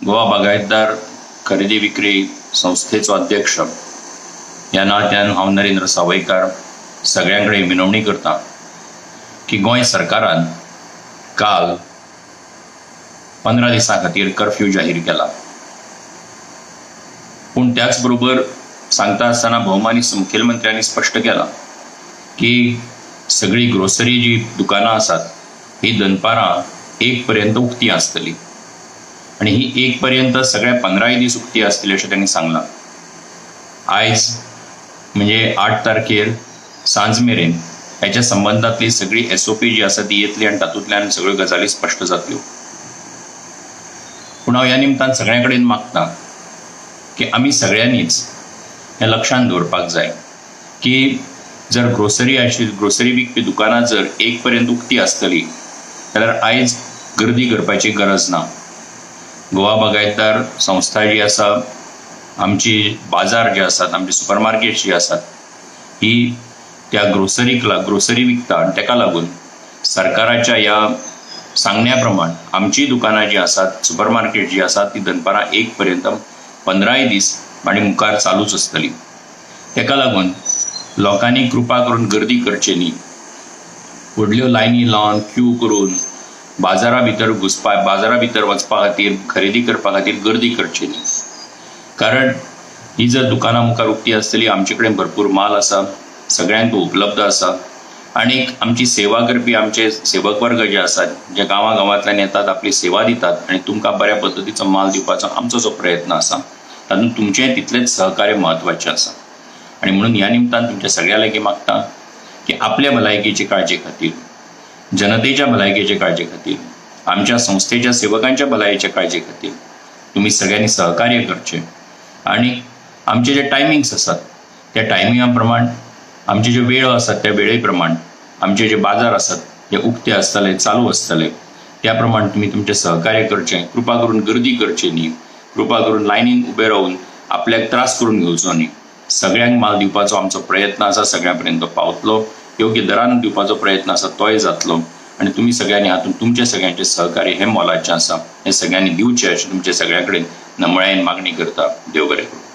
गोवा बागायतदार खरेदी विक्री संस्थेचो अध्यक्ष ह्या नात्यान हांव नरेंद्र सावयकार सगळ्यां कडेन विनवणी करता की गोंय सरकारान काल 15 दिसां खातीर कर्फ्यू जाहीर केला. पूण त्याच बरोबर सांगता आसतना भौमानी मुखेलमंत्र्यांनी स्पश्ट केला की सगळी ग्रोसरी जी दुकानां आसात ही दनपारां 1 पर्यंत उक्ती आसतली आणि ही 1 पर्यंत सगळ्या 15 दीस उक्ती आसतली अशें त्यांनी सांगलां. आयज म्हणजे 8 तारखेर सांज मेरेन ह्याच्या संबंधातली सगळी SOP जी आसा ती येतली आणि तातूंतल्यान सगळ्यो गजाली स्पश्ट जातल्यो. पूण हांव ह्या निमतान सगळ्यां कडेन मागता की आमी सगळ्यांनीच हें लक्षांत दवरपाक जाय की जर ग्रोसरी विकपी दुकानां जर 1 पर्यंत उक्ती आसतली जाल्यार आयज गर्दी करपाची गरज ना. गोवा बागायतदार संस्था जी आसा, आमची बाजार जे आसात, आमची सुपरमार्केट्स जी आसात ही त्या ग्रोसरी विकता आणि ताका लागून सरकाराच्या ह्या सांगण्या प्रमाण आमची दुकानां जी आसात, सुपरमार्केट जी आसात ती दनपारां 1 पर्यंत 15 दीस आणि मुखार चालूच आसतली. ताका लागून लोकांनी कृपा करून गर्दी करची न्ही. व्हडल्यो लायनी लावन क्यू करून बाजारा भितर वचपा खातीर खरेदी करपा खातीर गर्दी करची न्ही. कारण ही जर दुकानां मुखार उक्ती आसतली, आमचे कडेन भरपूर माल आसा, सगळ्यांक उपलब्ध आसा आणि आमची सेवा करपी आमचे सेवक वर्ग जे आसात, जे गांवांतल्यान येतात, आपली सेवा दितात आणि तुमकां बऱ्या पद्दतीचो माल दिवपाचो आमचो जो प्रयत्न आसा तातूंत तुमचें तितलेंच सहकार्य म्हत्वाचें आसा. आणि म्हणून ह्या निमतान तुमच्या सगळ्या लागीं मागता की आपल्या भलायकेची काळजी खातीर, जनतेच्या भलायकेचे काळजी खातीर, आमच्या संस्थेच्या सेवकांच्या भलायकेच्या काळजी खातीर तुम्ही सगळ्यांनी सहकार्य करचे आणि आमचे जे टायमिंग्स आसात त्या टायमिंगा प्रमाण, आमचे जे वेळ आसात त्या वेळे प्रमाण, आमचे जे बाजार आसात जे उक्ते आसतले, चालू आसतले त्या प्रमाण तुम्ही तुमचे सहकार्य करचें. कृपा करून गर्दी करची न्ही. कृपा करून लायनीन उबे रावन आपल्याक त्रास करून घेवचो न्ही. सगळ्यांक माल दिवपाचो आमचो प्रयत्न आसा, सगळ्यां पर्यंत पावतलो. योग्य दरान दिवपाचो प्रयत्न आसा तोय जातलो आणि तुम्ही सगळ्यांनी हातून तुमचे सगळ्यांचे सहकार्य हे मोलाचें आसा. हे सगळ्यांनी दिवचें अशें तुमचे सगळ्या कडेन नमळायेन मागणी करता. देव बरें करूं.